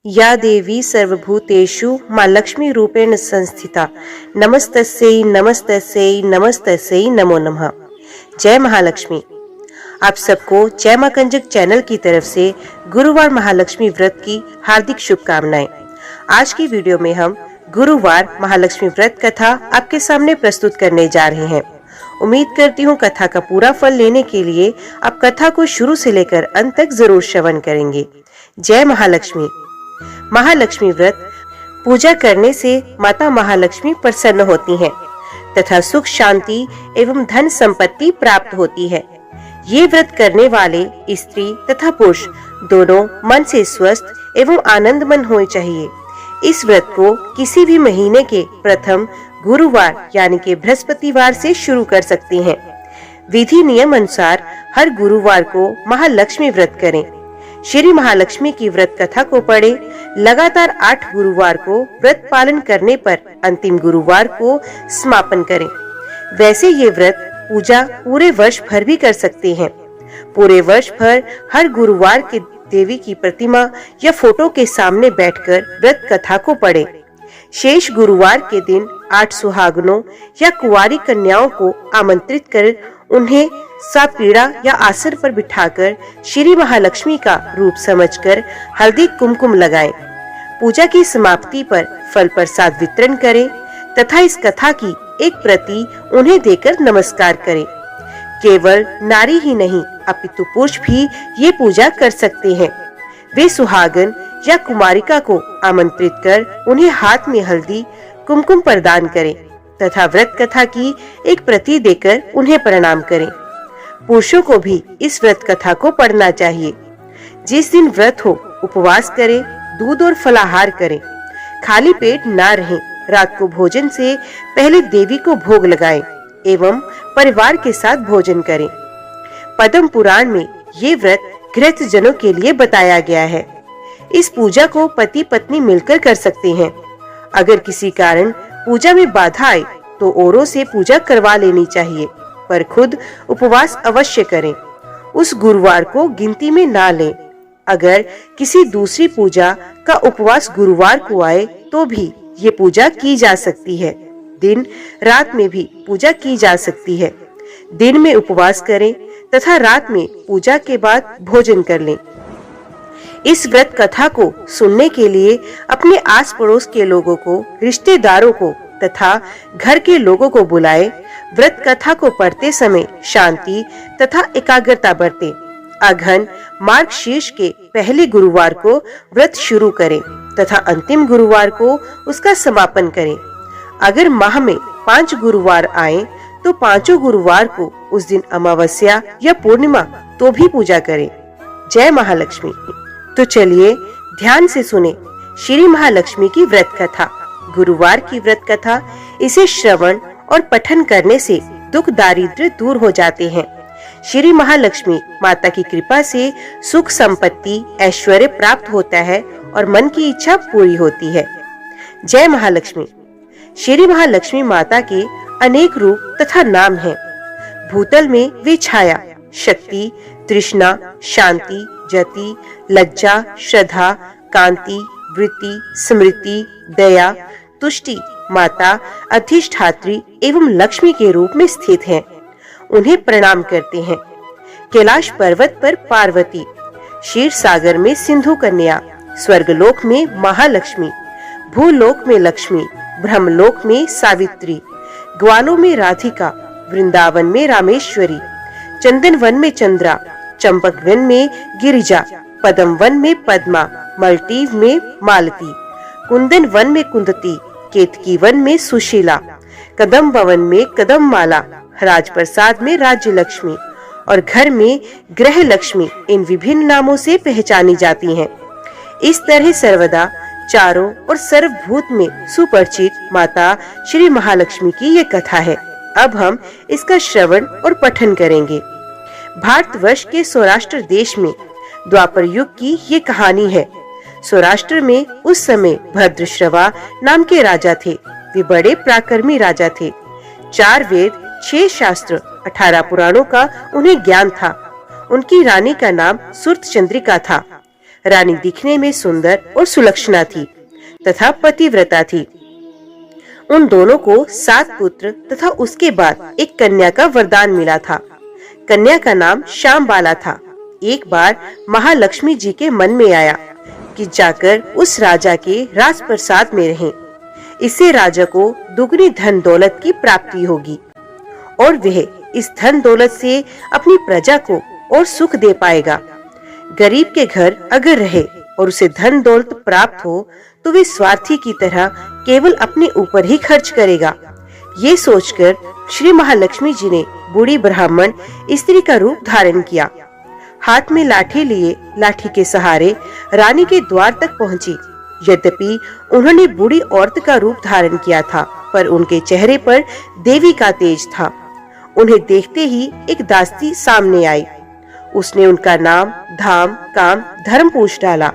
या देवी सर्वभूतेषु माँ लक्ष्मी रूपेण संस्थिता नमस्तस्यै नमस्तस्यै नमस्तस्यै नमो नमः। जय महालक्ष्मी। आप सबको जय मां कंजक चैनल की तरफ से गुरुवार महालक्ष्मी व्रत की हार्दिक शुभकामनाएं। आज की वीडियो में हम गुरुवार महालक्ष्मी व्रत कथा आपके सामने प्रस्तुत करने जा रहे हैं। उम्मीद करती हूँ कथा का पूरा फल लेने के लिए आप कथा को शुरू से लेकर अंत तक जरूर श्रवण करेंगे। जय महालक्ष्मी। महालक्ष्मी व्रत पूजा करने से माता महालक्ष्मी प्रसन्न होती हैं तथा सुख शांति एवं धन संपत्ति प्राप्त होती है। ये व्रत करने वाले स्त्री तथा पुरुष दोनों मन से स्वस्थ एवं आनंदमन होने चाहिए। इस व्रत को किसी भी महीने के प्रथम गुरुवार यानी कि बृहस्पतिवार से शुरू कर सकते हैं। विधि नियम अनुसार हर गुरुवार को महालक्ष्मी व्रत करें। श्री महालक्ष्मी की व्रत कथा को पढ़े। लगातार 8 गुरुवार को व्रत पालन करने पर अंतिम गुरुवार को समापन करें। वैसे ये व्रत पूजा पूरे वर्ष भर भी कर सकते हैं। पूरे वर्ष भर हर गुरुवार के देवी की प्रतिमा या फोटो के सामने बैठकर व्रत कथा को पढ़ें। शेष गुरुवार के दिन 8 सुहागनों या कुंवारी कन्याओं को आमंत्रित कर उन्हें सापीड़ा या आसन पर बिठाकर श्री महालक्ष्मी का रूप समझकर हल्दी कुमकुम लगाएं। पूजा की समाप्ति पर फल प्रसाद वितरण करें तथा इस कथा की एक प्रति उन्हें देकर नमस्कार करें। केवल नारी ही नहीं अपितु पुरुष भी ये पूजा कर सकते हैं। वे सुहागन या कुमारिका को आमंत्रित कर उन्हें हाथ में हल्दी कुमकुम प्रदान करें तथा व्रत कथा की एक प्रति देकर उन्हें प्रणाम करें। पुरुषों को भी इस व्रत कथा को पढ़ना चाहिए। जिस दिन व्रत हो उपवास करें, दूध और फलाहार करें, खाली पेट ना रहें। रात को भोजन से पहले देवी को भोग लगाएं एवं परिवार के साथ भोजन करें। पद्म पुराण में ये व्रत गृहस्थ जनों के लिए बताया गया है। इस पूजा को पति पत्नी मिलकर कर सकते हैं। अगर किसी कारण पूजा में बाधा आए तो औरों से पूजा करवा लेनी चाहिए, पर खुद उपवास अवश्य करें। उस गुरुवार को गिनती में ना लें। अगर किसी दूसरी पूजा का उपवास गुरुवार को आए तो भी ये पूजा की जा सकती है। दिन रात में भी पूजा की जा सकती है। दिन में उपवास करें तथा रात में पूजा के बाद भोजन कर लें। इस व्रत कथा को सुनने के लिए अपने आस पड़ोस के लोगों को, रिश्तेदारों को तथा घर के लोगों को बुलाएं। व्रत कथा को पढ़ते समय शांति तथा एकाग्रता बरतें। अघन मार्गशीर्ष के पहले गुरुवार को व्रत शुरू करें तथा अंतिम गुरुवार को उसका समापन करें। अगर माह में 5 गुरुवार आए तो 5 गुरुवार को उस दिन अमावस्या या पूर्णिमा तो भी पूजा करें। जय महालक्ष्मी। तो चलिए ध्यान से सुने श्री महालक्ष्मी की व्रत कथा। गुरुवार की व्रत कथा, इसे श्रवण और पठन करने से दुख दारिद्र्य दूर हो जाते हैं। श्री महालक्ष्मी माता की कृपा से सुख संपत्ति ऐश्वर्य प्राप्त होता है और मन की इच्छा पूरी होती है। जय महालक्ष्मी। श्री महालक्ष्मी माता के अनेक रूप तथा नाम हैं। भूतल में वे छाया, शक्ति, तृष्णा, शांति, जति, लज्जा, श्रद्धा, कांति, वृत्ति, स्मृति, दया, तुष्टि, माता, अधिष्ठात्री एवं लक्ष्मी के रूप में स्थित हैं। उन्हें प्रणाम करते हैं। कैलाश पर्वत पर पार्वती, क्षीर सागर में सिंधु कन्या, स्वर्गलोक में महालक्ष्मी, भूलोक में लक्ष्मी, ब्रह्मलोक में सावित्री, ग्वालों में राधिका, वृंदावन में रामेश्वरी, चंदन वन में चंद्रा, चंपक वन में गिरिजा, पद्म वन में पद्मा, मल्टीव में मालती, कुंदन वन में कुंदती, केतकी वन में सुशीला, कदम भवन में कदम माला, राजप्रसाद में राज्य लक्ष्मी और घर में ग्रह लक्ष्मी इन विभिन्न नामों से पहचानी जाती हैं। इस तरह सर्वदा चारों और सर्वभूत में सुपरिचित माता श्री महालक्ष्मी की ये कथा है। अब हम इसका श्रवण और पठन करेंगे। भारतवर्ष के सौराष्ट्र देश में द्वापर युग की ये कहानी है। सौराष्ट्र में उस समय भद्रश्रवा नाम के राजा थे। वे बड़े पराक्रमी राजा थे। 4 वेद, 6 शास्त्र, 18 पुराणों का उन्हें ज्ञान था। उनकी रानी का नाम सुरत चंद्रिका था। रानी दिखने में सुंदर और सुलक्षणा थी तथा पतिव्रता थी। उन दोनों को 7 पुत्र तथा उसके बाद एक कन्या का वरदान मिला था। कन्या का नाम श्यामबाला था। एक बार महालक्ष्मी जी के मन में आया कि जाकर उस राजा के राजप्रसाद में रहें। इससे राजा को दुगनी धन दौलत की प्राप्ति होगी और वह इस धन दौलत से अपनी प्रजा को और सुख दे पाएगा। गरीब के घर अगर रहे और उसे धन दौलत प्राप्त हो तो वे स्वार्थी की तरह केवल अपने ऊपर ही खर्च करेगा। ये सोचकर श्री महालक्ष्मी जी ने बूढ़ी ब्राह्मण स्त्री का रूप धारण किया। हाथ में लाठी लिए लाठी के सहारे रानी के द्वार तक पहुंची। यद्यपि उन्होंने बूढ़ी औरत का रूप धारण किया था, पर उनके चेहरे पर देवी का तेज था। उन्हें देखते ही एक दासी सामने आई। उसने उनका नाम, धाम, काम, धर्म पूछ डाला।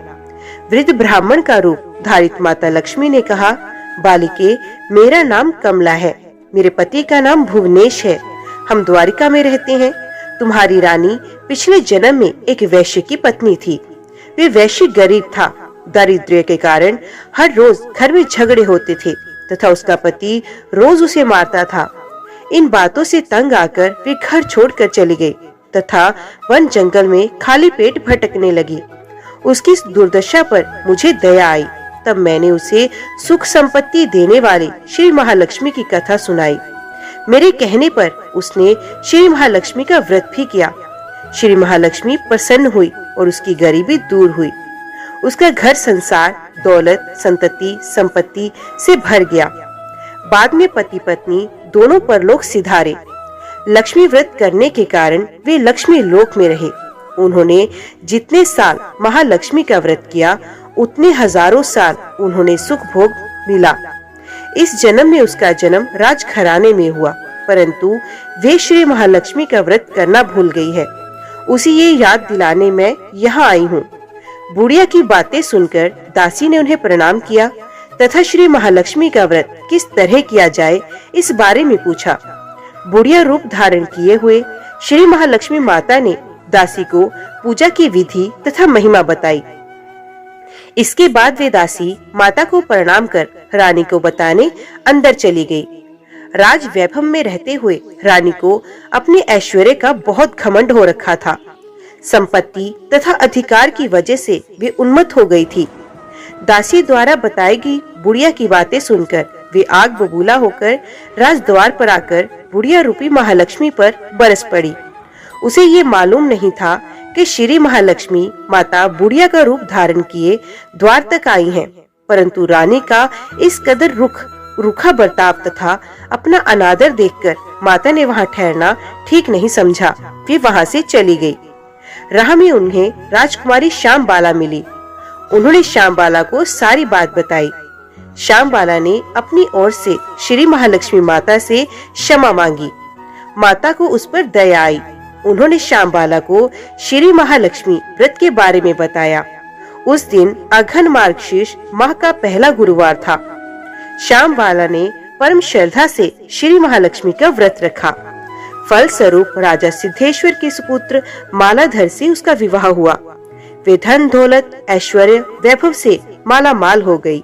वृद्ध ब्राह्मण का रूप धारित माता लक्ष्मी ने कहा, बालिके, मेरा नाम कमला है। मेरे पति का नाम भुवनेश है। हम द्वारिका में रहते हैं। तुम्हारी रानी पिछले जन्म में एक वैश्य की पत्नी थी। वे वैश्य गरीब था। दारिद्र्य के कारण हर रोज घर में झगड़े होते थे तथा उसका पति रोज उसे मारता था। इन बातों से तंग आकर वे घर छोड़कर चली गई तथा वन जंगल में खाली पेट भटकने लगी। उसकी इस दुर्दशा पर मुझे दया आई। तब मैंने उसे सुख संपत्ति देने वाली श्री महालक्ष्मी की कथा सुनाई। मेरे कहने पर उसने श्री महालक्ष्मी का व्रत भी किया। श्री महालक्ष्मी प्रसन्न हुई और उसकी गरीबी दूर हुई। उसका घर संसार, दौलत, संतति, संपत्ति से भर गया। बाद में पति पत्नी दोनों परलोक सिधारे। लक्ष्मी व्रत करने के कारण वे लक्ष्मी लोक में रहे। उन्होंने जितने साल महालक्ष्मी का व्रत किया उतने हजारों साल उन्होंने सुख भोग मिला। इस जन्म में उसका जन्म राजघराने में हुआ, परंतु वे श्री महालक्ष्मी का व्रत करना भूल गई है। उसी ये याद दिलाने मैं यहाँ आई हूँ। बुढ़िया की बातें सुनकर दासी ने उन्हें प्रणाम किया तथा श्री महालक्ष्मी का व्रत किस तरह किया जाए इस बारे में पूछा। बुढ़िया रूप धारण किए हुए श्री महालक्ष्मी माता ने दासी को पूजा की विधि तथा महिमा बताई। इसके बाद वे दासी माता को प्रणाम कर रानी को बताने अंदर चली गई। राज वैभव में रहते हुए रानी को अपने ऐश्वर्य का बहुत घमंड हो रखा था। संपत्ति तथा अधिकार की वजह से वे उन्मत्त हो गई थी। दासी द्वारा बताई गई बुढ़िया की बातें सुनकर वे आग बबूला होकर राजद्वार पर आकर बुढ़िया रूपी महालक्ष्मी पर बरस पड़ी। उसे ये मालूम नहीं था कि श्री महालक्ष्मी माता बुढ़िया का रूप धारण किए द्वार तक आई हैं, परंतु रानी का इस कदर रूखा बर्ताव तथा अपना अनादर देखकर माता ने वहां ठहरना ठीक नहीं समझा। वे वहां से चली गई। राह में उन्हें राजकुमारी श्यामबाला मिली। उन्होंने श्यामबाला को सारी बात बताई। श्यामबाला ने अपनी ओर से श्री महालक्ष्मी माता से क्षमा मांगी। माता को उस पर दया आई। उन्होंने श्यामबाला को श्री महालक्ष्मी व्रत के बारे में बताया। उस दिन अघन मार्गशीर्ष माह का पहला गुरुवार था। श्यामबाला ने परम श्रद्धा से श्री महालक्ष्मी का व्रत रखा। फल स्वरूप राजा सिद्धेश्वर के सुपुत्र मालाधर से उसका विवाह हुआ। वे धन दौलत ऐश्वर्य वैभव से माला माल हो गई।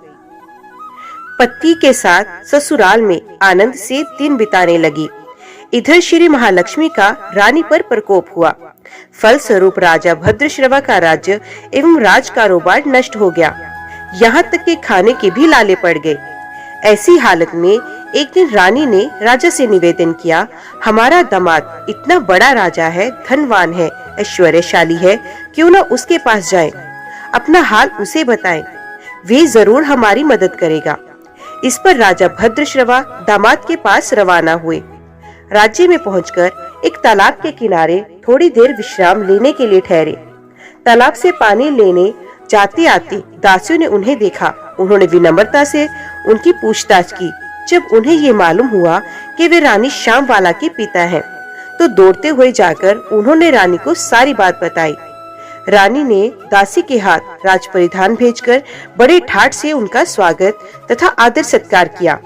पति के साथ ससुराल में आनंद से दिन बिताने लगी। इधर श्री महालक्ष्मी का रानी पर प्रकोप हुआ। फल स्वरूप राजा भद्रश्रवा का राज्य एवं राज कारोबार नष्ट हो गया। यहाँ तक कि खाने के भी लाले पड़ गए। ऐसी हालत में एक दिन रानी ने राजा से निवेदन किया, हमारा दामाद इतना बड़ा राजा है, धनवान है, ऐश्वर्यशाली है, क्यों न उसके पास जाएं, अपना हाल उसे बताएं, वे जरूर हमारी मदद करेगा। इस पर राजा भद्रश्रवा दामाद के पास रवाना हुए। राज्य में पहुंचकर एक तालाब के किनारे थोड़ी देर विश्राम लेने के लिए ठहरे। तालाब से पानी लेने जाते आते दासियों ने उन्हें देखा। उन्होंने विनम्रता से उनकी पूछताछ की। जब उन्हें ये मालूम हुआ कि वे रानी श्यामबाला के पिता हैं, तो दौड़ते हुए जाकर उन्होंने रानी को सारी बात बताई। रानी ने दासी के हाथ राज परिधान भेजकर बड़े ठाट से उनका स्वागत तथा आदर सत्कार किया,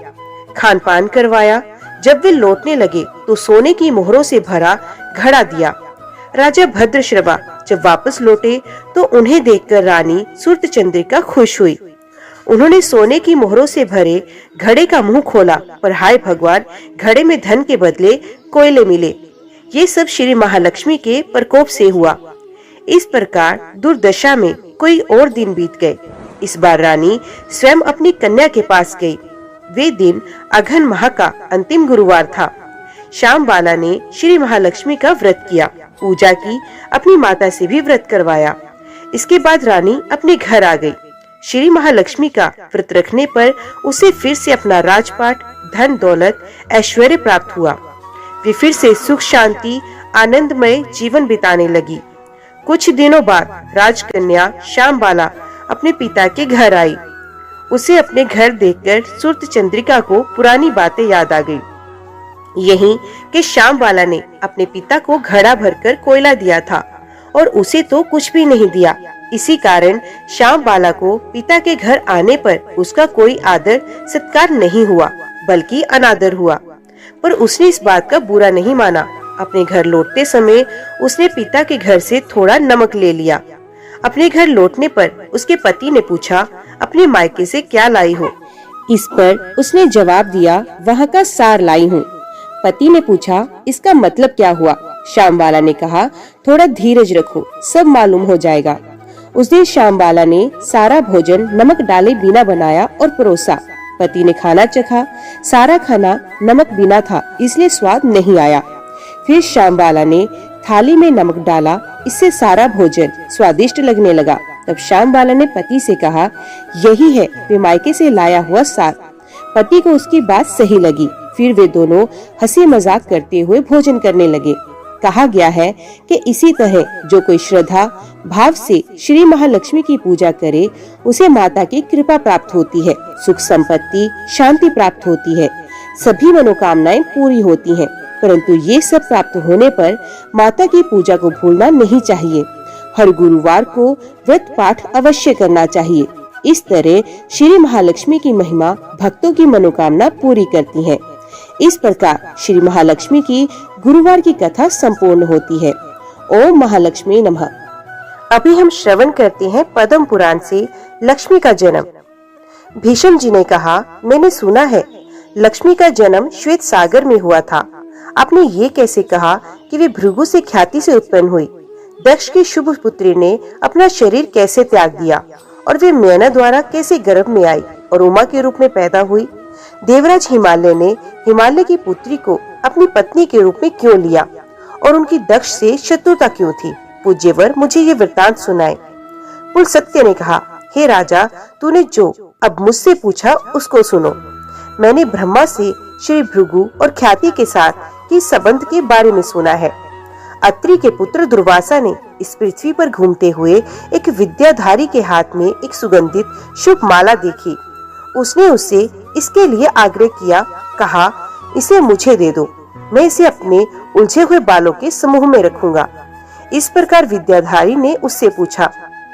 खान पान करवाया। जब वे लौटने लगे तो सोने की मोहरों से भरा घड़ा दिया। राजा भद्रश्रवा जब वापस लौटे तो उन्हें देखकर रानी सूर्यचंद्रिका खुश हुई। उन्होंने सोने की मोहरों से भरे घड़े का मुंह खोला, पर हाय भगवान, घड़े में धन के बदले कोयले मिले। ये सब श्री महालक्ष्मी के प्रकोप से हुआ। इस प्रकार दुर्दशा में कोई और दिन बीत गए। इस बार रानी स्वयं अपनी कन्या के पास गई। वे दिन अघन माह का अंतिम गुरुवार था। श्याम बाला ने श्री महालक्ष्मी का व्रत किया, पूजा की, अपनी माता से भी व्रत करवाया। इसके बाद रानी अपने घर आ गई। श्री महालक्ष्मी का व्रत रखने पर उसे फिर से अपना राजपाट, धन दौलत, ऐश्वर्य प्राप्त हुआ। वे फिर से सुख शांति आनंदमय जीवन बिताने लगी। कुछ दिनों बाद राजकन्या श्याम बाला अपने पिता के घर आई। उसे अपने घर देखकर सूर्यचंद्रिका को पुरानी बातें याद आ गई। यही कि श्याम बाला ने अपने पिता को घड़ा भरकर कोयला दिया था और उसे तो कुछ भी नहीं दिया। इसी कारण श्याम बाला को पिता के घर आने पर उसका कोई आदर सत्कार नहीं हुआ, बल्कि अनादर हुआ। पर उसने इस बात का बुरा नहीं माना। अपने घर लौटते समय उसने पिता के घर से थोड़ा नमक ले लिया। अपने घर लौटने पर उसके पति ने पूछा, अपने मायके से क्या लाई हो? इस पर उसने जवाब दिया, वहाँ का सार लाई हूँ। पति ने पूछा, इसका मतलब क्या हुआ? श्याम बाला ने कहा, थोड़ा धीरज रखो, सब मालूम हो जाएगा। उस दिन श्याम बाला ने सारा भोजन नमक डाले बिना बनाया और परोसा। पति ने खाना चखा। सारा खाना नमक बिना था, इसलिए स्वाद नहीं आया। फिर श्याम बाला ने थाली में नमक डाला, इससे सारा भोजन स्वादिष्ट लगने लगा। तब श्याम बाला ने पति से कहा, यही है वे मायके से लाया हुआ सार। पति को उसकी बात सही लगी। फिर वे दोनों हंसी मजाक करते हुए भोजन करने लगे। कहा गया है कि इसी तरह जो कोई श्रद्धा भाव से श्री महालक्ष्मी की पूजा करे, उसे माता की कृपा प्राप्त होती है, सुख संपत्ति शांति प्राप्त होती है, सभी मनोकामनाएं पूरी होती हैं। परंतु ये सब प्राप्त होने पर माता की पूजा को भूलना नहीं चाहिए। हर गुरुवार को व्रत पाठ अवश्य करना चाहिए। इस तरह श्री महालक्ष्मी की महिमा भक्तों की मनोकामना पूरी करती है। इस प्रकार श्री महालक्ष्मी की गुरुवार की कथा संपूर्ण होती है। ओम महालक्ष्मी नमः। अभी हम श्रवण करते हैं पद्म पुराण से लक्ष्मी का जन्म। भीष्म जी ने कहा, मैंने सुना है लक्ष्मी का जन्म श्वेत सागर में हुआ था। आपने ये कैसे कहा कि वे भृगु से ख्याति से उत्पन्न हुई? दक्ष की शुभ पुत्री ने अपना शरीर कैसे त्याग दिया और वे मैना द्वारा कैसे गर्भ में आई और उमा के रूप में पैदा हुई? देवराज हिमालय ने हिमालय की पुत्री को अपनी पत्नी के रूप में क्यों लिया और उनकी दक्ष से शत्रुता क्यों थी? पूज्यवर, मुझे ये वृत्तांत सुनाए। पुलस्त्य ने कहा, हे राजा, तूने जो अब मुझसे पूछा उसको सुनो। मैंने ब्रह्मा से श्री भृगु और ख्याति के साथ की संबंध के बारे में सुना है। अत्रि के पुत्र दुर्वासा ने इस पृथ्वी पर घूमते हुए एक विद्याधारी के हाथ में एक सुगंधित शुभ माला देखी। उसने उससे इसके लिए आग्रह किया, कहा, इसे मुझे दे दो, मैं इसे अपने उलझे हुए बालों के समूह में रखूंगा। इस प्रकार विद्याधारी ने उससे पूछा।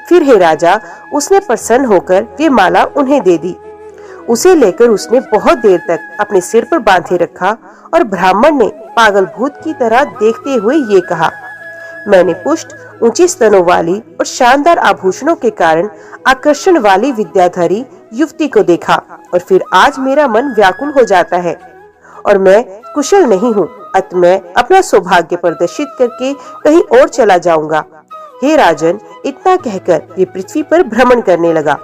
फिर हे राजा, उसने प्रसन्न होकर वे माला उन्हें दे दी। उसे लेकर उसने बहुत देर तक अपने सिर पर बांधे रखा और ब्राह्मण ने पागल भूत की तरह देखते हुए ये कहा, मैंने पुष्ट, ऊंची स्तनों वाली और शानदार आभूषणों के कारण आकर्षण वाली विद्याधरी युवती को देखा और फिर आज मेरा मन व्याकुल हो जाता है और मैं कुशल नहीं हूँ, अतः मैं अपना सौभाग्य प्रदर्शित करके कहीं और चला जाऊंगा। हे राजन, इतना कहकर वे पृथ्वी पर भ्रमण करने लगा।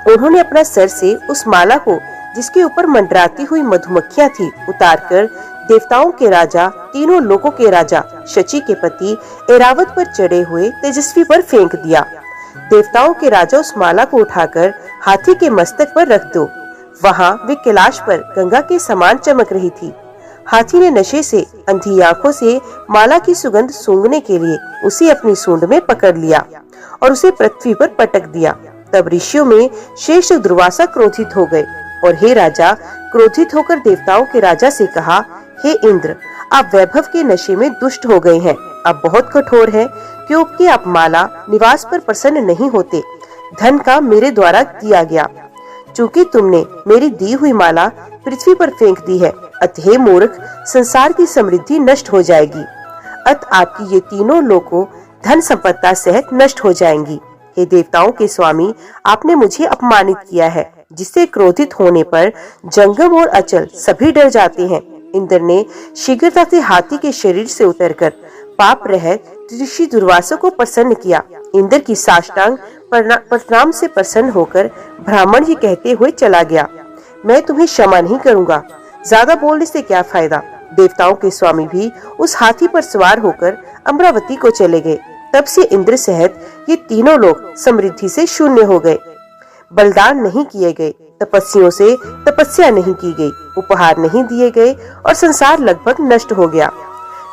उन्होंने अपना सर से उस माला को, जिसके ऊपर मंडराती हुई मधुमक्खियां थी, उतारकर देवताओं के राजा, तीनों लोकों के राजा शची के पति ऐरावत पर चढ़े हुए तेजस्वी पर फेंक दिया। देवताओं के राजा उस माला को उठाकर हाथी के मस्तक पर रख दो। वहाँ वे कैलाश पर गंगा के समान चमक रही थी। हाथी ने नशे से अंधी आंखों से माला की सुगंध सूंघने के लिए उसे अपनी सूंड में पकड़ लिया और उसे पृथ्वी पर पटक दिया। तब ऋषियों में श्रेष्ठ दुर्वासा क्रोधित हो गए और हे राजा, क्रोधित होकर देवताओं के राजा से कहा, हे इंद्र, आप वैभव के नशे में दुष्ट हो गए हैं। आप बहुत कठोर हैं, क्योंकि आप माला निवास पर प्रसन्न नहीं होते। धन का मेरे द्वारा दिया गया, चूँकि तुमने मेरी दी हुई माला पृथ्वी पर फेंक दी है, अतः मूर्ख, संसार की समृद्धि नष्ट हो जाएगी। अत आपकी ये तीनों लोकों धन संपत्ता सहित नष्ट हो जाएंगी। हे देवताओं के स्वामी, आपने मुझे अपमानित किया है, जिससे क्रोधित होने पर जंगम और अचल सभी डर जाते हैं। इंद्र ने शीघ्रता से हाथी के शरीर से उतरकर पाप रहित ऋषि दुर्वासा को प्रसन्न किया। इंद्र की साष्टांग प्रणाम से प्रसन्न होकर ब्राह्मण जी कहते हुए चला गया, मैं तुम्हें क्षमा नहीं करूंगा, ज्यादा बोलने से क्या फायदा। देवताओं के स्वामी भी उस हाथी पर सवार होकर अमरावती को चले गए। तब से इंद्र सहित ये तीनों लोग समृद्धि से शून्य हो गए। बलिदान नहीं किए गए, तपस्वियों से तपस्या नहीं की गई, उपहार नहीं दिए गए और संसार लगभग नष्ट हो गया।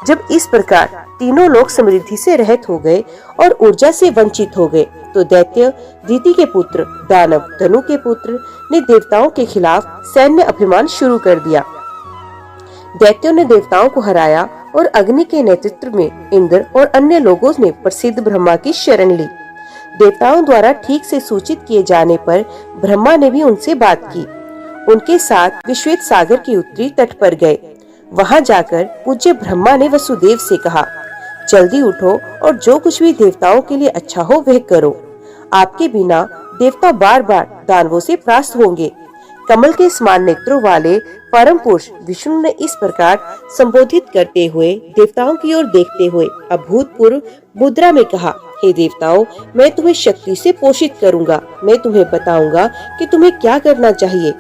जब इस प्रकार तीनों लोग समृद्धि से रहित हो गए और ऊर्जा से वंचित हो गए, तो दैत्य दीति के पुत्र दानव धनु के पुत्र ने देवताओं के खिलाफ सैन्य अभियान शुरू कर दिया। दैत्यों ने देवताओं को हराया और अग्नि के नेतृत्व में इंद्र और अन्य लोगों ने प्रसिद्ध ब्रह्मा की शरण ली। देवताओं द्वारा ठीक से सूचित किए जाने पर ब्रह्मा ने भी उनसे बात की। उनके साथ विश्वेत सागर के उत्तरी तट पर गए। वहां जाकर पूज्य ब्रह्मा ने वसुदेव से कहा, जल्दी उठो और जो कुछ भी देवताओं के लिए अच्छा हो वह करो। आपके बिना देवता बार बार दानवों से परास्त होंगे। कमल के समान नेत्रों वाले परम पुरुष विष्णु ने इस प्रकार संबोधित करते हुए देवताओं की ओर देखते हुए अभूतपूर्व मुद्रा में कहा, हे देवताओं, मैं तुम्हें शक्ति से पोषित करूंगा। मैं तुम्हें बताऊंगा कि तुम्हें क्या करना चाहिए।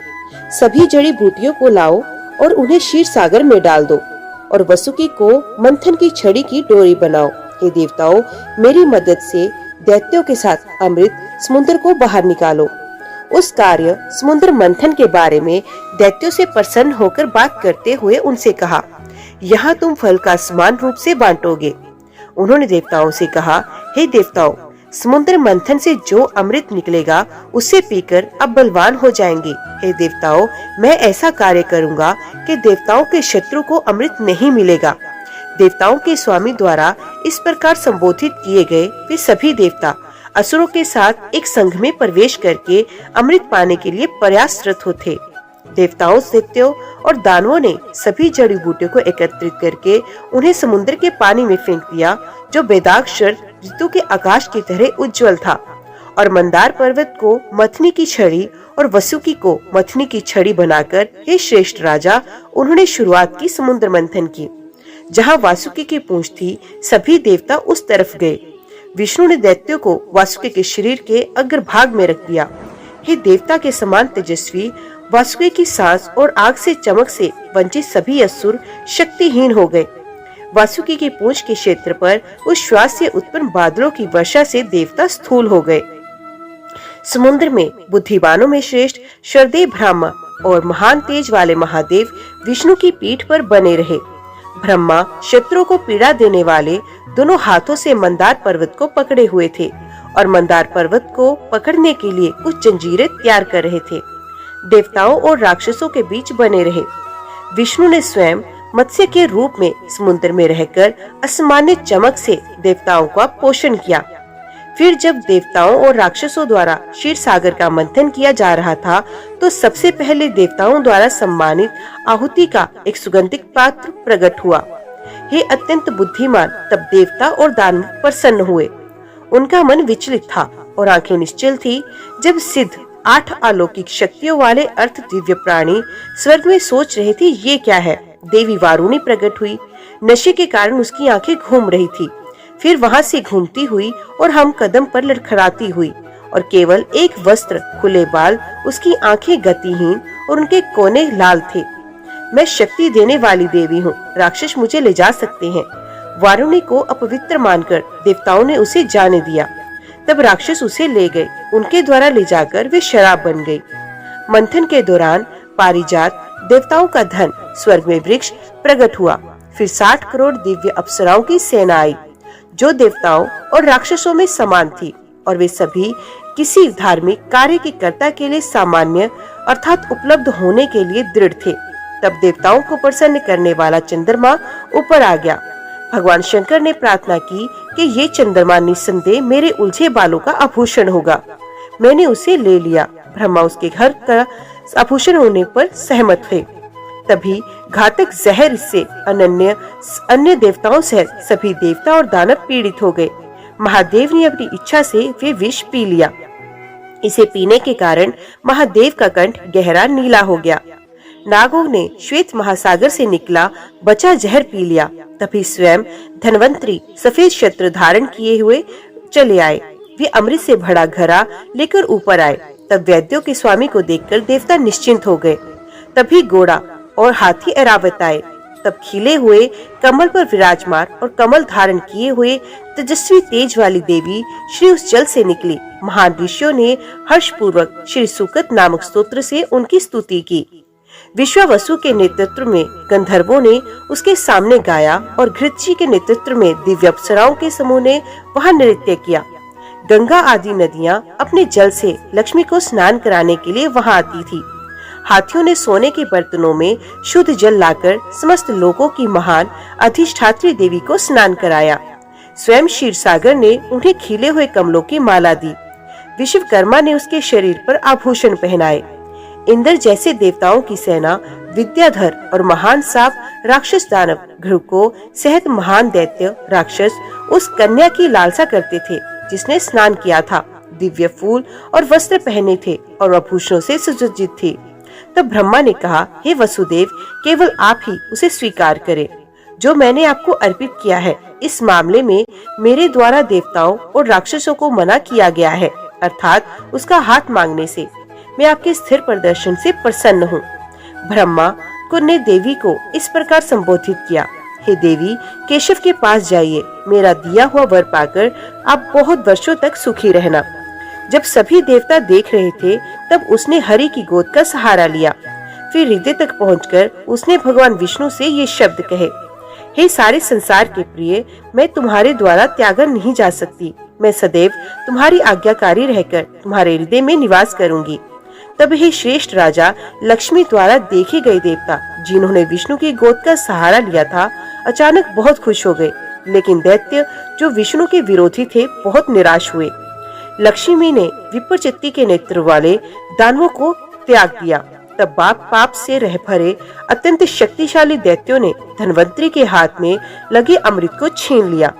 सभी जड़ी बूटियों को लाओ और उन्हें क्षीर सागर में डाल दो और वसुकी को मंथन की छड़ी की डोरी बनाओ। हे देवताओं, मेरी मदद से दैत्यों के साथ अमृत समुद्र को बाहर निकालो। उस कार्य समुद्र मंथन के बारे में दैत्यों से प्रसन्न होकर बात करते हुए उनसे कहा, यहाँ तुम फल का समान रूप से बांटोगे। उन्होंने देवताओं से कहा, हे देवताओं, समुद्र मंथन से जो अमृत निकलेगा उससे पीकर अब बलवान हो जाएंगे। हे देवताओं, मैं ऐसा कार्य करूंगा कि देवताओं के शत्रु को अमृत नहीं मिलेगा। देवताओं के स्वामी द्वारा इस प्रकार संबोधित किए गए वे सभी देवता असुरों के साथ एक संघ में प्रवेश करके अमृत पाने के लिए प्रयासरत थे। देवताओं, दैत्यों और दानवों ने सभी जड़ी बूटियों को एकत्रित करके उन्हें समुद्र के पानी में फेंक दिया, जो बेदाग ऋतु के आकाश की तरह उज्जवल था। और मंदार पर्वत को मथनी की छड़ी और वसुकी को मथनी की छड़ी बनाकर, हे श्रेष्ठ राजा, उन्होंने शुरुआत की समुद्र मंथन की। जहाँ वासुकी की पूंछ थी, सभी देवता उस तरफ गए। विष्णु ने दैत्यों को वासुकी के शरीर के अग्रभाग में रख दिया। हे देवता के समान तेजस्वी वासुकी की सांस और आग से चमक से वंचित सभी असुर शक्तिहीन हो गए। वासुकी की पूंछ के क्षेत्र पर उस श्वास से उत्पन्न बादलों की वर्षा से देवता स्थूल हो गए। समुद्र में बुद्धिमानों में श्रेष्ठ शरदेव ब्रह्मा और महान तेज वाले महादेव विष्णु की पीठ पर बने रहे। ब्रह्मा शत्रुओं को पीड़ा देने वाले दोनों हाथों से मंदार पर्वत को पकड़े हुए थे और मंदार पर्वत को पकड़ने के लिए कुछ जंजीरें तैयार कर रहे थे। देवताओं और राक्षसों के बीच बने रहे। विष्णु ने स्वयं मत्स्य के रूप में समुद्र में रहकर असामान्य चमक से देवताओं का पोषण किया। फिर जब देवताओं और राक्षसों द्वारा क्षीर सागर का मंथन किया जा रहा था, तो सबसे पहले देवताओं द्वारा सम्मानित आहुति का एक सुगंधित पात्र प्रकट हुआ। हे अत्यंत बुद्धिमान, तब देवता और दानव प्रसन्न हुए। उनका मन विचलित था और आंखें निश्चल थी। जब सिद्ध 8 अलौकिक शक्तियों वाले अर्थ दिव्य प्राणी स्वर्ग में सोच रहे थे, ये क्या है, देवी वारुणी प्रकट हुई। नशे के कारण उसकी आंखें घूम रही थी। फिर वहां से घूमती हुई और हम कदम पर लड़खड़ाती हुई और केवल एक वस्त्र, खुले बाल, उसकी आंखें गतिहीन और उनके कोने लाल थे। मैं शक्ति देने वाली देवी हूँ, राक्षस मुझे ले जा सकते हैं। वारुणी को अपवित्र मानकर देवताओं ने उसे जाने दिया। तब राक्षस उसे ले गए। उनके द्वारा ले जाकर वे शराब बन गई। मंथन के दौरान पारिजात, देवताओं का धन, स्वर्ग में वृक्ष प्रकट हुआ। फिर 60 करोड़ दिव्य अप्सराओं की सेना आई, जो देवताओं और राक्षसों में समान थी, और वे सभी किसी धार्मिक कार्य की कर्ता के लिए सामान्य अर्थात उपलब्ध होने के लिए दृढ़ थे। तब देवताओं को प्रसन्न करने वाला चंद्रमा ऊपर आ गया। भगवान शंकर ने प्रार्थना की कि ये चंद्रमा निस्संदेह मेरे उलझे बालों का आभूषण होगा। मैंने उसे ले लिया। ब्रह्मा उसके घर का आभूषण होने पर सहमत हुए। तभी घातक जहर से अन्य देवताओं सहित सभी देवता और दानव पीड़ित हो गए। महादेव ने अपनी इच्छा से वे विष पी लिया। इसे पीने के कारण महादेव का कंठ गहरा नीला हो गया। नागों ने श्वेत महासागर से निकला बचा जहर पी लिया। तभी स्वयं धन्वंतरी सफेद शस्त्र धारण किए हुए चले आए। वे अमृत से भरा घड़ा लेकर ऊपर आए। तब वैद्यों के स्वामी को देखकर देवता निश्चिंत हो गए। तभी घोड़ा और हाथी ऐरावत आए। तब खिले हुए कमल पर विराजमान और कमल धारण किए हुए तेजस्वी तेज वाली देवी श्री उस जल से निकली। महान ऋषियों ने हर्षपूर्वक श्री सुकत नामक स्तोत्र से उनकी स्तुति की। विश्वावसु के नेतृत्व में गंधर्वों ने उसके सामने गाया और घृतजी के नेतृत्व में दिव्य अप्सराओं के समूह ने वहां नृत्य किया। गंगा आदि नदियां अपने जल से लक्ष्मी को स्नान कराने के लिए वहां आती थी। हाथियों ने सोने के बर्तनों में शुद्ध जल लाकर समस्त लोगों की महान अधिष्ठात्री देवी को स्नान कराया। स्वयं क्षीरसागर ने उन्हें खिले हुए कमलों की माला दी। विश्वकर्मा ने उसके शरीर पर आभूषण पहनाए। इंद्र जैसे देवताओं की सेना विद्याधर और महान सांप राक्षस दानव घृको सहित महान दैत्य राक्षस उस कन्या की लालसा करते थे जिसने स्नान किया था, दिव्य फूल और वस्त्र पहने थे और आभूषणों से सुसज्जित थी। तब ब्रह्मा ने कहा, हे वसुदेव, केवल आप ही उसे स्वीकार करें जो मैंने आपको अर्पित किया है। इस मामले में मेरे द्वारा देवताओं और राक्षसों को मना किया गया है, अर्थात उसका हाथ मांगने से। मैं आपके स्थिर प्रदर्शन से प्रसन्न हूँ। ब्रह्मा को ने देवी को इस प्रकार संबोधित किया, हे देवी, केशव के पास जाइए। मेरा दिया हुआ वर पाकर आप बहुत वर्षों तक सुखी रहना। जब सभी देवता देख रहे थे तब उसने हरि की गोद का सहारा लिया। फिर हृदय तक पहुंचकर उसने भगवान विष्णु से ये शब्द कहे, हे सारे संसार के प्रिय, मैं तुम्हारे द्वारा त्यागा नहीं जा सकती। मैं सदैव तुम्हारी आज्ञाकारी रहकर तुम्हारे हृदय में निवास करूंगी। तब हे श्रेष्ठ राजा, लक्ष्मी द्वारा देखे गए देवता जिन्होंने विष्णु की गोद का सहारा लिया था अचानक बहुत खुश हो गए, लेकिन दैत्य जो विष्णु के विरोधी थे बहुत निराश हुए। लक्ष्मी ने विप्रचित्ति के नेतृत्व वाले दानवों को त्याग दिया। तब पाप से रह भरे अत्यंत शक्तिशाली दैत्यों ने धन्वंतरी के हाथ में लगे अमृत को छीन लिया।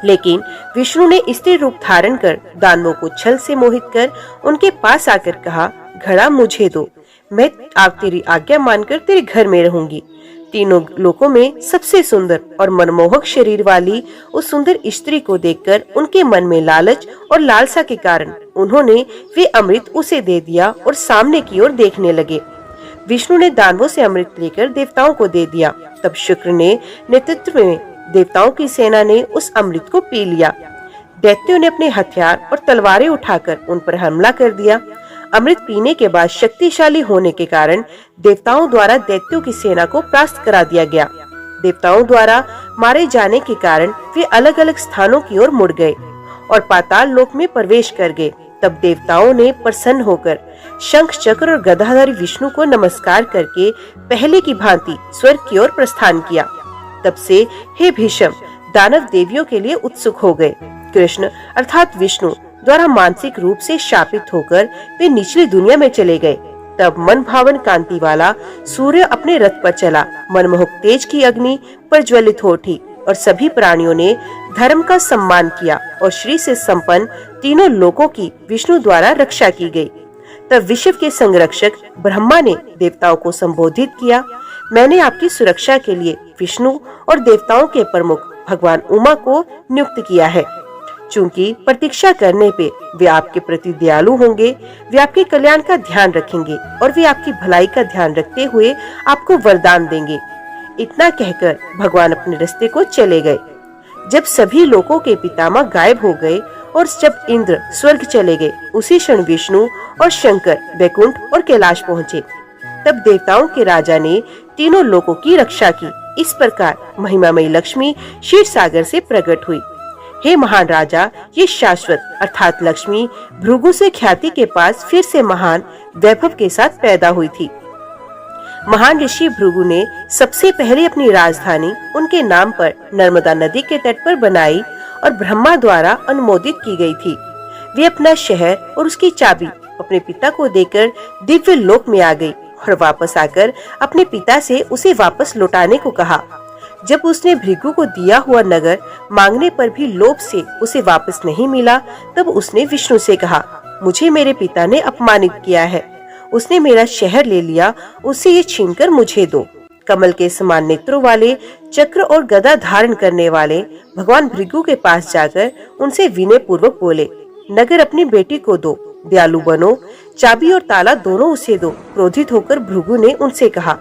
लेकिन विष्णु ने स्त्री रूप धारण कर दानवों को छल से मोहित कर उनके पास आकर कहा, घड़ा मुझे दो, मैं आप तेरी आज्ञा मानकर तेरे घर में रहूंगी। तीनों लोकों में सबसे सुंदर और मनमोहक शरीर वाली उस सुंदर स्त्री को देखकर उनके मन में लालच और लालसा के कारण उन्होंने वे अमृत उसे दे दिया और सामने की ओर देखने लगे। विष्णु ने दानवों से अमृत लेकर देवताओं को दे दिया। तब शुक्र ने नेतृत्व में देवताओं की सेना ने उस अमृत को पी लिया। दैत्यों ने अपने हथियार और तलवारें उठाकर उन पर हमला कर दिया। अमृत पीने के बाद शक्तिशाली होने के कारण देवताओं द्वारा दैत्यों की सेना को परास्त करा दिया गया। देवताओं द्वारा मारे जाने के कारण वे अलग अलग स्थानों की ओर मुड़ गए और पाताल लोक में प्रवेश कर गए। तब देवताओं ने प्रसन्न होकर शंख चक्र और गदाधारी विष्णु को नमस्कार करके पहले की भांति स्वर्ग की ओर प्रस्थान किया। तब से हे भीष्म, दानव देवियों के लिए उत्सुक हो गए। कृष्ण अर्थात विष्णु द्वारा मानसिक रूप से शापित होकर वे निचली दुनिया में चले गए। तब मन भावन कांति वाला सूर्य अपने रथ पर चला। मनमोहक तेज की अग्नि प्रज्वलित हो उठी और सभी प्राणियों ने धर्म का सम्मान किया और श्री से संपन्न तीनों लोकों की विष्णु द्वारा रक्षा की गई। तब विश्व के संरक्षक ब्रह्मा ने देवताओं को संबोधित किया, मैंने आपकी सुरक्षा के लिए विष्णु और देवताओं के प्रमुख भगवान उमा को नियुक्त किया है। चूंकि प्रतीक्षा करने पे वे आपके प्रति दयालु होंगे, वे आपके कल्याण का ध्यान रखेंगे और वे आपकी भलाई का ध्यान रखते हुए आपको वरदान देंगे। इतना कहकर भगवान अपने रास्ते को चले गए। जब सभी लोगों के पितामह गायब हो गए और जब इंद्र स्वर्ग चले गए, उसी क्षण विष्णु और शंकर वैकुंठ और कैलाश पहुँचे। तब देवताओं के राजा ने तीनों लोकों की रक्षा की। इस प्रकार महिमामयी लक्ष्मी क्षीर सागर से प्रकट हुई। हे महान राजा, ये शाश्वत अर्थात लक्ष्मी भृगु से ख्याति के पास फिर से महान वैभव के साथ पैदा हुई थी। महान ऋषि भृगु ने सबसे पहले अपनी राजधानी उनके नाम पर नर्मदा नदी के तट पर बनाई और ब्रह्मा द्वारा अनुमोदित की गई थी। वे अपना शहर और उसकी चाबी अपने पिता को देकर दिव्य लोक में आ गई और वापस आकर अपने पिता से उसे वापस लौटाने को कहा। जब उसने भृगु को दिया हुआ नगर मांगने पर भी लोभ से उसे वापस नहीं मिला, तब उसने विष्णु से कहा, मुझे मेरे पिता ने अपमानित किया है, उसने मेरा शहर ले लिया, उसे ये छीनकर मुझे दो। कमल के समान नेत्रों वाले, चक्र और गदा धारण करने वाले भगवान भृगु के पास जाकर उनसे विनय पूर्वक बोले, नगर अपनी बेटी को दो, दयालु बनो, चाबी और ताला दोनों उसे दो। क्रोधित होकर भृगु ने उनसे कहा,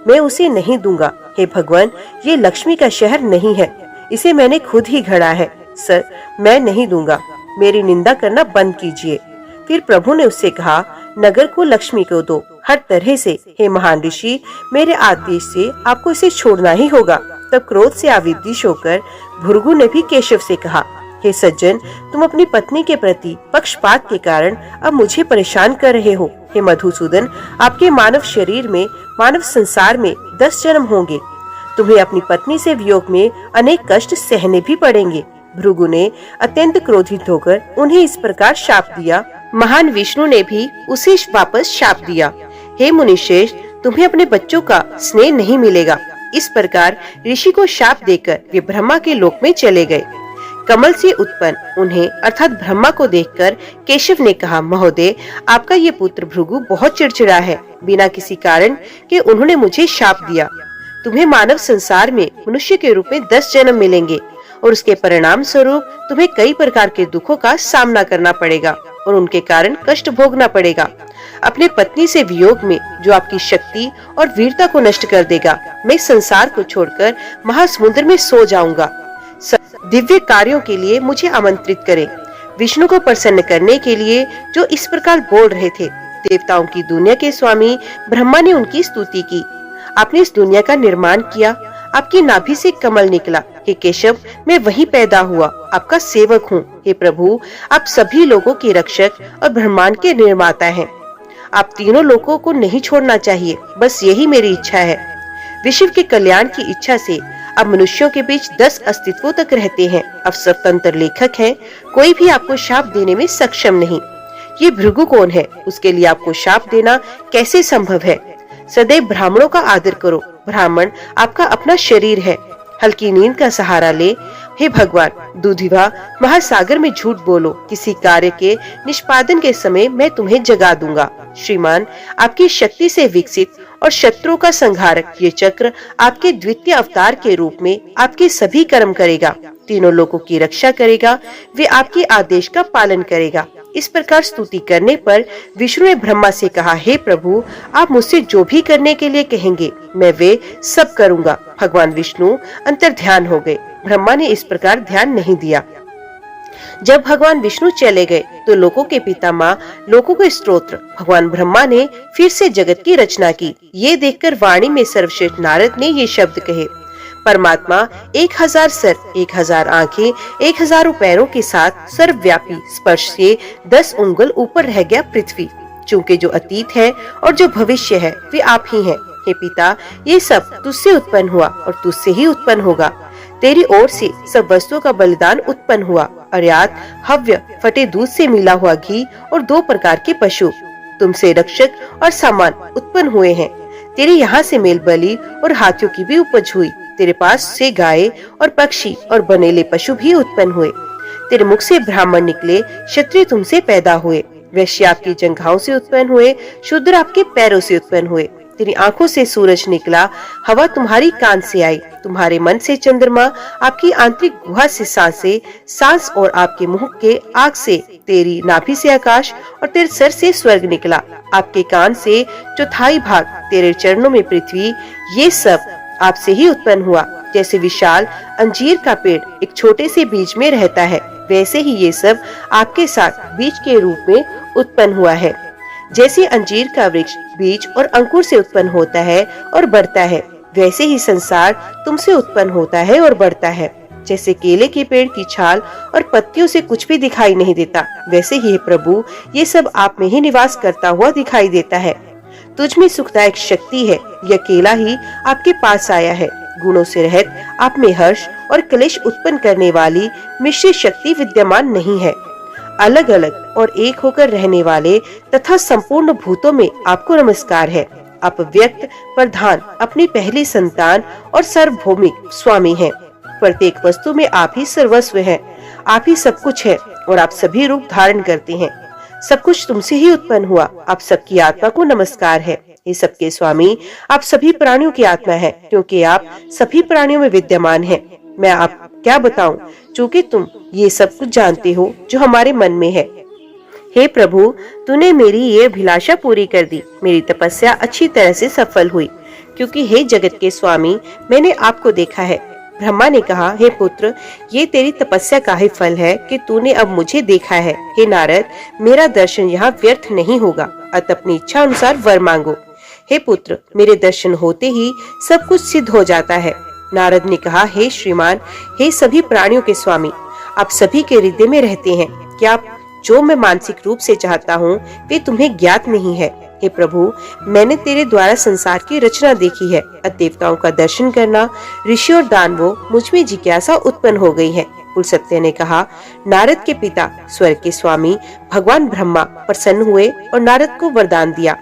मैं उसे नहीं दूंगा। हे भगवान, ये लक्ष्मी का शहर नहीं है, इसे मैंने खुद ही गढ़ा है। सर, मैं नहीं दूंगा, मेरी निंदा करना बंद कीजिए। फिर प्रभु ने उससे कहा, नगर को लक्ष्मी को दो, हर तरह से। हे महान ऋषि, मेरे आदेश से आपको इसे छोड़ना ही होगा। तब क्रोध से आविर्दिश होकर भृगु ने भी केशव से कहा, हे सज्जन, तुम अपनी पत्नी के प्रति पक्षपात के कारण अब मुझे परेशान कर रहे हो। हे मधुसूदन, आपके मानव शरीर में, मानव संसार में 10 जन्म होंगे। तुम्हें अपनी पत्नी से वियोग में अनेक कष्ट सहने भी पड़ेंगे। भृगु ने अत्यंत क्रोधित होकर उन्हें इस प्रकार शाप दिया। महान विष्णु ने भी उसे वापस शाप दिया, हे मुनिश्रेष्ठ, तुम्हें अपने बच्चों का स्नेह नहीं मिलेगा। इस प्रकार ऋषि को शाप देकर वे ब्रह्मा के लोक में चले गए। कमल से उत्पन्न उन्हें अर्थात ब्रह्मा को देखकर केशव ने कहा, महोदय, आपका ये पुत्र भृगु बहुत चिड़चिड़ा है, बिना किसी कारण के उन्होंने मुझे शाप दिया। तुम्हें मानव संसार में मनुष्य के रूप में 10 जन्म मिलेंगे और उसके परिणाम स्वरूप तुम्हें कई प्रकार के दुखों का सामना करना पड़ेगा और उनके कारण कष्ट भोगना पड़ेगा। अपने पत्नी से वियोग में जो आपकी शक्ति और वीरता को नष्ट कर देगा, मैं संसार को छोड़कर महासमुद्र में सो जाऊंगा। दिव्य कार्यों के लिए मुझे आमंत्रित करें। विष्णु को प्रसन्न करने के लिए जो इस प्रकार बोल रहे थे। देवताओं की दुनिया के स्वामी ब्रह्मा ने उनकी स्तुति की। आपने इस दुनिया का निर्माण किया, आपकी नाभि से कमल निकला। हे केशव, मैं वहीं पैदा हुआ, आपका सेवक हूँ। हे प्रभु, आप सभी लोगों के रक्षक और ब्रह्मांड के निर्माता हैं। आप तीनों लोगों को नहीं छोड़ना चाहिए, बस यही मेरी इच्छा है। विश्व के कल्याण की इच्छा से अब मनुष्यों के बीच 10 अस्तित्वों तक रहते हैं। अब स्वतंत्र लेखक हैं, कोई भी आपको शाप देने में सक्षम नहीं। ये भृगु कौन है, उसके लिए आपको शाप देना कैसे संभव है? सदैव ब्राह्मणों का आदर करो, ब्राह्मण आपका अपना शरीर है। हल्की नींद का सहारा ले। हे भगवान, दूधिवा महासागर में झूठ बोलो, किसी कार्य के निष्पादन के समय मैं तुम्हें जगा दूंगा। श्रीमान, आपकी शक्ति से विकसित और शत्रुओं का संहारक ये चक्र आपके द्वितीय अवतार के रूप में आपके सभी कर्म करेगा, तीनों लोगों की रक्षा करेगा, वे आपके आदेश का पालन करेगा। इस प्रकार स्तुति करने पर विष्णु ने ब्रह्मा से कहा, हे प्रभु, आप मुझसे जो भी करने के लिए कहेंगे मैं वे सब करूंगा। भगवान विष्णु अंतर्ध्यान हो गए। ब्रह्मा ने इस प्रकार ध्यान नहीं दिया। जब भगवान विष्णु चले गए तो लोकों के पितामह लोकों के स्तोत्र भगवान ब्रह्मा ने फिर से जगत की रचना की। ये देखकर वाणी में सर्वश्रेष्ठ नारद ने ये शब्द कहे, परमात्मा 1000 सर, 1000 आंखें, 1000 पैरों के साथ सर्वव्यापी, स्पर्श से 10 उंगल ऊपर रह गया पृथ्वी। चूंकि जो अतीत है और जो भविष्य है वे आप ही हैं। हे पिता, ये सब तुझसे उत्पन्न हुआ और तुझसे ही उत्पन्न होगा। तेरी ओर से सब वस्तुओं का बलिदान उत्पन्न हुआ, अर्थात हव्य, फटे दूध से मिला हुआ घी और 2 प्रकार के पशु। तुमसे रक्षक और सामान उत्पन्न हुए हैं। तेरे यहाँ से मेल बलि और हाथियों की भी उपज हुई। तेरे पास से गाय और पक्षी और बनेले पशु भी उत्पन्न हुए। तेरे मुख से ब्राह्मण निकले, क्षत्रिय तुमसे पैदा हुए, वैश्य आपकी जंघाओं से उत्पन्न हुए, शूद्र आपके पैरों से उत्पन्न हुए। तेरी आंखों से सूरज निकला, हवा तुम्हारी कान से आई, तुम्हारे मन से चंद्रमा, आपकी आंतरिक गुहा से सांसें, सांस और आपके मुंह के आग से, तेरी नाभि से आकाश और तेरे सर से स्वर्ग निकला, आपके कान से चौथाई भाग, तेरे चरणों में पृथ्वी। ये सब आपसे ही उत्पन्न हुआ। जैसे विशाल अंजीर का पेड़ एक छोटे से बीज में रहता है, वैसे ही ये सब आपके साथ बीज के रूप में उत्पन्न हुआ है। जैसे अंजीर का वृक्ष बीज और अंकुर से उत्पन्न होता है और बढ़ता है, वैसे ही संसार तुमसे उत्पन्न होता है और बढ़ता है। जैसे केले के पेड़ की छाल और पत्तियों से कुछ भी दिखाई नहीं देता, वैसे ही प्रभु ये सब आप में ही निवास करता हुआ दिखाई देता है। तुझ में सुखदायक शक्ति है, यह केला ही आपके पास आया है। गुणों से रहित आप में हर्ष और क्लेश उत्पन्न करने वाली मिश्रित शक्ति विद्यमान नहीं है। अलग अलग और एक होकर रहने वाले तथा संपूर्ण भूतों में आपको नमस्कार है। आप व्यक्त, प्रधान, अपनी पहली संतान और सार्वभौमिक स्वामी हैं। प्रत्येक वस्तु में आप ही सर्वस्व हैं, आप ही सब कुछ है और आप सभी रूप धारण करते हैं। सब कुछ तुमसे ही उत्पन्न हुआ। आप सबकी आत्मा को नमस्कार है। ये सबके स्वामी, आप सभी प्राणियों की आत्मा है, क्योंकि आप सभी प्राणियों में विद्यमान हैं। मैं आप क्या बताऊं, चूंकि तुम ये सब कुछ जानते हो जो हमारे मन में है। हे प्रभु, तूने मेरी ये अभिलाषा पूरी कर दी। मेरी तपस्या अच्छी तरह से सफल हुई, क्योंकि हे जगत के स्वामी, मैंने आपको देखा है। ब्रह्मा ने कहा, हे पुत्र, ये तेरी तपस्या का ही फल है कि तूने अब मुझे देखा है। हे नारद, मेरा दर्शन यहाँ व्यर्थ नहीं होगा, अतः अपनी इच्छा अनुसार वर मांगो। हे पुत्र, मेरे दर्शन होते ही सब कुछ सिद्ध हो जाता है। नारद ने कहा, हे श्रीमान, हे सभी प्राणियों के स्वामी, आप सभी के हृदय में रहते हैं। क्या जो मैं मानसिक रूप से चाहता हूँ वे तुम्हें ज्ञात नहीं है। हे प्रभु, मैंने तेरे द्वारा संसार की रचना देखी है। देवताओं का दर्शन करना, ऋषि और दानवों, मुझ में जिज्ञासा उत्पन्न हो गई है। कुलसत्य ने कहा, नारद के पिता स्वर्ग के स्वामी भगवान ब्रह्मा प्रसन्न हुए और नारद को वरदान दिया,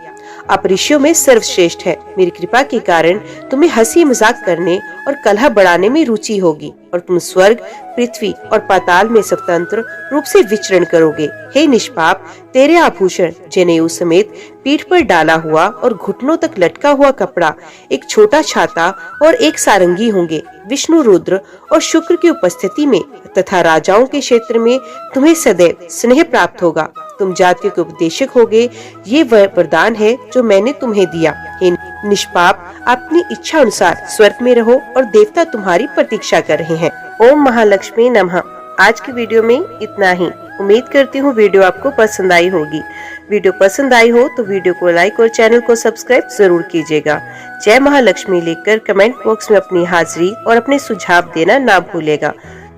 आप ऋषियों में सर्वश्रेष्ठ है। मेरी कृपा के कारण तुम्हें हंसी मजाक करने और कलह बढ़ाने में रुचि होगी और तुम स्वर्ग, पृथ्वी और पाताल में स्वतंत्र रूप से विचरण करोगे। हे निष्पाप, तेरे आभूषण, जनेऊ समेत पीठ पर डाला हुआ और घुटनों तक लटका हुआ कपड़ा, एक छोटा छाता और एक सारंगी होंगे। विष्णु, रुद्र और शुक्र की उपस्थिति में तथा राजाओं के क्षेत्र में तुम्हें सदैव स्नेह प्राप्त होगा। तुम जातियों के उपदेशक होगे। ये वह वरदान है जो मैंने तुम्हें दिया। हे निष्पाप, अपनी इच्छा अनुसार स्वर्ग में रहो और देवता तुम्हारी प्रतीक्षा कर रहे हैं। ओम महालक्ष्मी नमः। आज की वीडियो में इतना ही। उम्मीद करती हूँ वीडियो आपको पसंद आई होगी। वीडियो पसंद आई हो तो वीडियो को लाइक और चैनल को सब्सक्राइब जरूर कीजिएगा। जय महालक्ष्मी लिखकर कमेंट बॉक्स में अपनी हाजिरी और अपने सुझाव देना ना भूलेगा।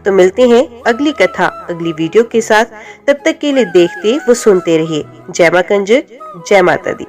तो मिलते हैं अगली कथा, अगली वीडियो के साथ। तब तक के लिए देखते व सुनते रहिए। जय मां कंजक, जय माता दी।